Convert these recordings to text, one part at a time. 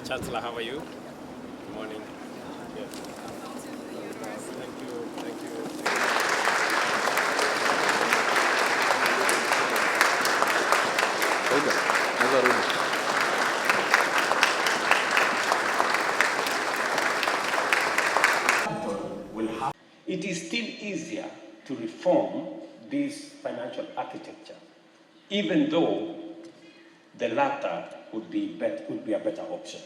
Chancellor, how are you? Good morning. Yes. Thank you. Thank you. It is still easier to reform this financial architecture, even though the latter would be a better option.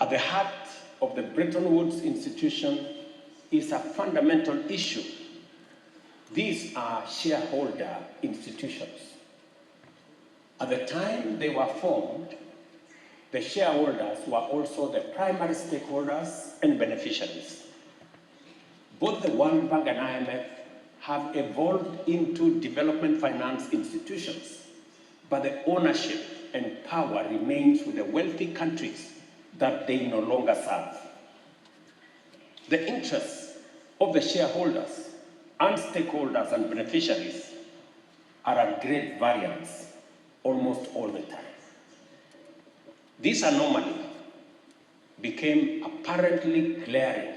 At the heart of the Bretton Woods institution is a fundamental issue. These are shareholder institutions. At the time they were formed, the shareholders were also the primary stakeholders and beneficiaries. Both the World Bank and IMF have evolved into development finance institutions, but the ownership and power remains with the wealthy countries that they no longer serve. The interests of the shareholders and stakeholders and beneficiaries are at great variance almost all the time. This anomaly became apparently glaring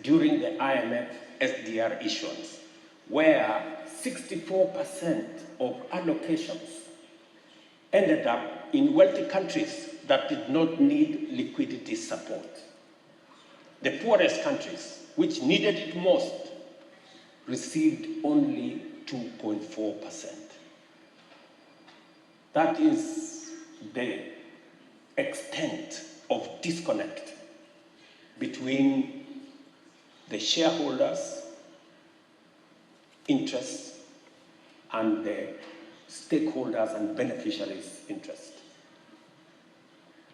during the IMF SDR issuance, where 64% of allocations ended up in wealthy countries that did not need liquidity support. The poorest countries, which needed it most, received only 2.4%. That is the extent of disconnect between the shareholders' interests and the stakeholders and beneficiaries' interests.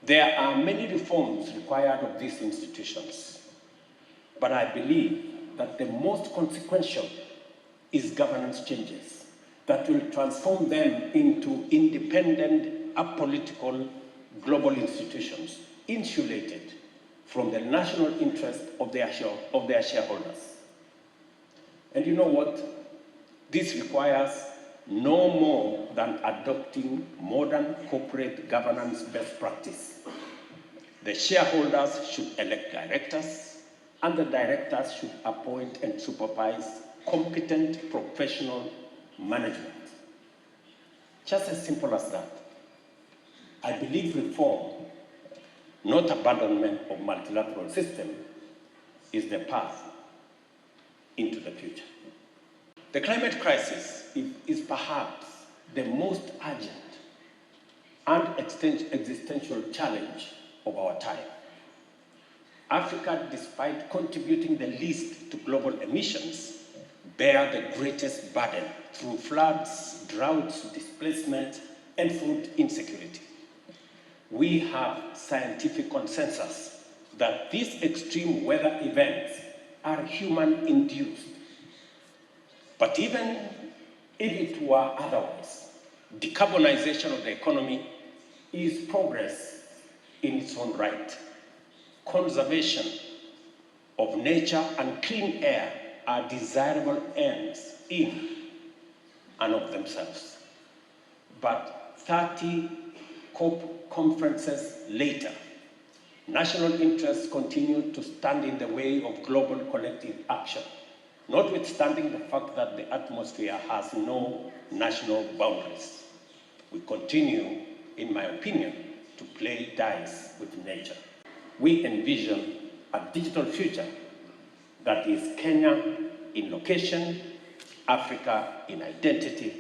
There are many reforms required of these institutions, but I believe that the most consequential is governance changes that will transform them into independent, apolitical, global institutions, insulated from the national interest of their shareholders. And you know what? This requires no more than adopting modern corporate governance best practice. The shareholders should elect directors, and the directors should appoint and supervise competent professional management. Just as simple as that. I believe reform, not abandonment of multilateral system, is the path into the future. The climate crisis is perhaps the most urgent and existential challenge of our time. Africa, despite contributing the least to global emissions, bear the greatest burden through floods, droughts, displacement, and food insecurity. We have scientific consensus that these extreme weather events are human-induced. But even if it were otherwise, decarbonization of the economy is progress in its own right. Conservation of nature and clean air are desirable ends in and of themselves. But 30 COP conferences later, national interests continue to stand in the way of global collective action, notwithstanding the fact that the atmosphere has no national boundaries. We continue, in my opinion, to play dice with nature. We envision a digital future that is Kenya in location, Africa in identity,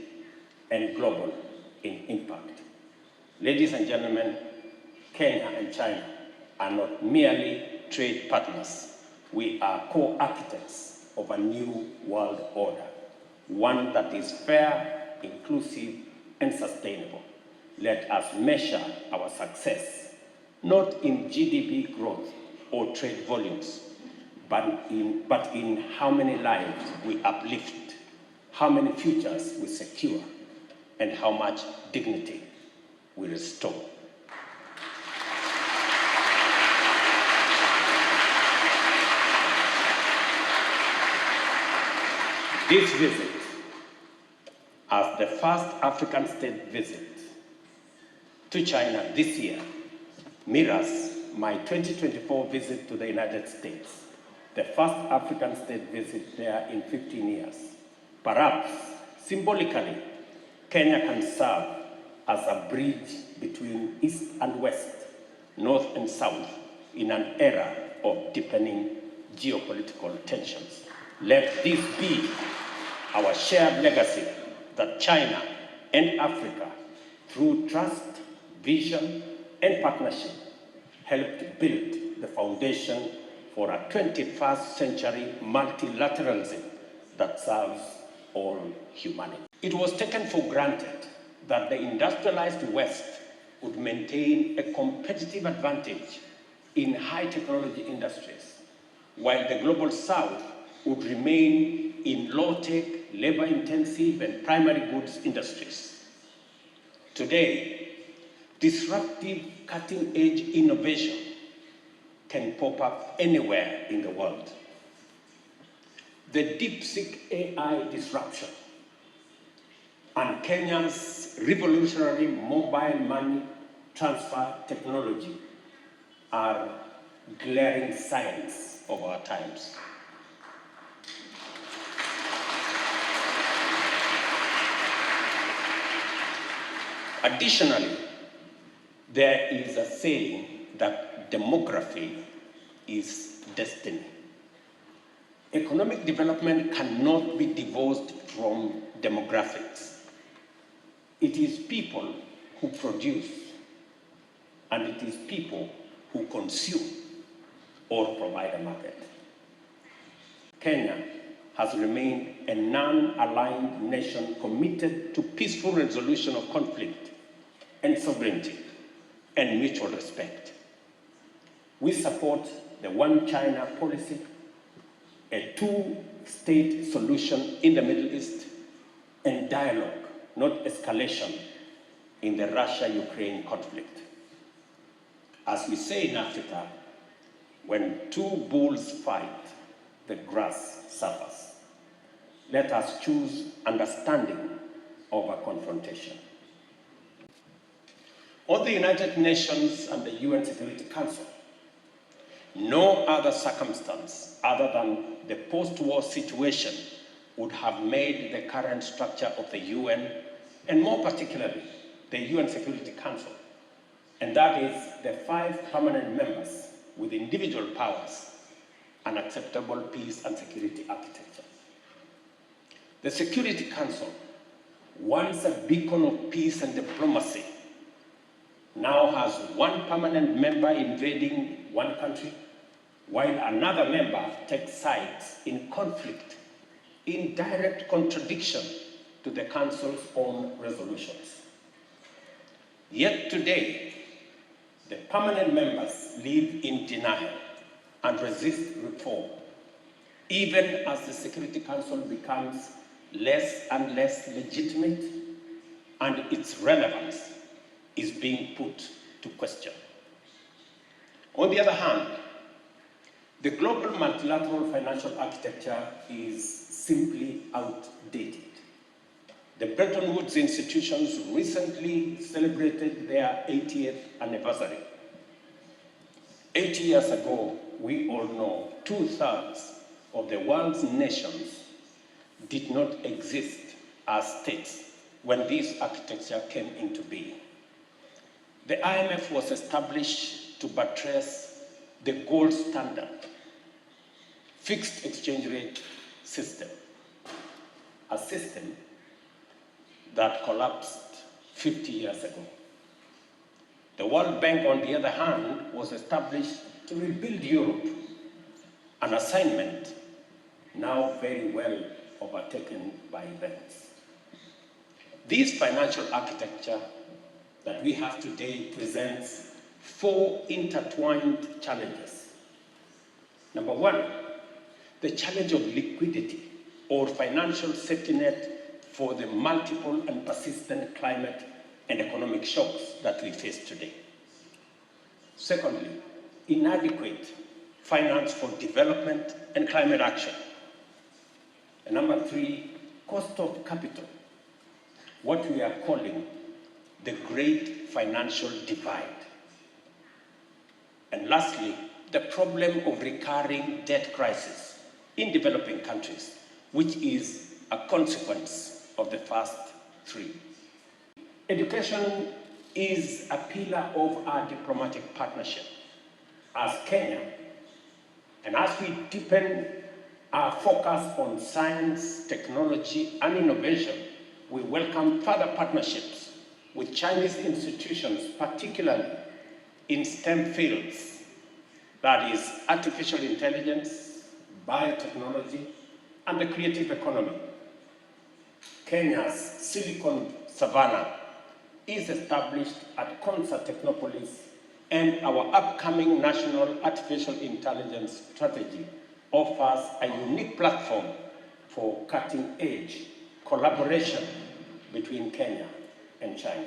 and global in impact. Ladies and gentlemen, Kenya and China are not merely trade partners. We are co-architects of a new world order, one that is fair, inclusive, and sustainable. Let us measure our success, not in GDP growth or trade volumes, but in how many lives we uplift, how many futures we secure, and how much dignity we restore. This visit, as the first African state visit to China this year, mirrors my 2024 visit to the United States, the first African state visit there in 15 years. Perhaps, symbolically, Kenya can serve as a bridge between East and West, North and South, in an era of deepening geopolitical tensions. Let this be our shared legacy that China and Africa, through trust, vision, and partnership, helped build the foundation for a 21st century multilateralism that serves all humanity. It was taken for granted that the industrialized West would maintain a competitive advantage in high technology industries, while the global South would remain in low-tech, labor-intensive, and primary goods industries. Today, disruptive, cutting-edge innovation can pop up anywhere in the world. The DeepSeek AI disruption and Kenya's revolutionary mobile money transfer technology are glaring signs of our times. Additionally, there is a saying that demography is destiny. Economic development cannot be divorced from demographics. It is people who produce, and it is people who consume or provide a market. Kenya has remained a non-aligned nation committed to peaceful resolution of conflict and sovereignty and mutual respect. We support the One China policy, a two-state solution in the Middle East, and dialogue, not escalation, in the Russia-Ukraine conflict. As we say in Africa, when two bulls fight, the grass suffers. Let us choose understanding over confrontation. On the United Nations and the UN Security Council, no other circumstance other than the post-war situation would have made the current structure of the UN, and more particularly, the UN Security Council, and that is the 5 permanent members with individual powers, an acceptable peace and security architecture. The Security Council, once a beacon of peace and diplomacy, now has 1 permanent member invading one country, while another member takes sides in conflict, in direct contradiction to the Council's own resolutions. Yet today, the permanent members live in denial and resist reform, even as the Security Council becomes less and less legitimate and its relevance is being put to question. On the other hand, the global multilateral financial architecture is simply outdated. The Bretton Woods institutions recently celebrated their 80th anniversary. 80 years ago, we all know 2/3 of the world's nations did not exist as states when this architecture came into being. The IMF was established to buttress the gold standard, fixed exchange rate system, a system that collapsed 50 years ago. The World Bank, on the other hand, was established to rebuild Europe, an assignment now very well overtaken by events. This financial architecture that we have today presents 4 intertwined challenges. Number 1, the challenge of liquidity or financial safety net for the multiple and persistent climate and economic shocks that we face today. Secondly, inadequate finance for development and climate action. And number 3, cost of capital, what we are calling the great financial divide. And lastly, the problem of recurring debt crisis in developing countries, which is a consequence of the first three. Education is a pillar of our diplomatic partnership. As Kenya, and as we deepen our focus on science, technology, and innovation, we welcome further partnerships with Chinese institutions, particularly in STEM fields, that is artificial intelligence, biotechnology, and the creative economy. Kenya's Silicon Savannah is established at Concert Technopolis, and our upcoming National Artificial Intelligence Strategy offers a unique platform for cutting-edge collaboration between Kenya and China.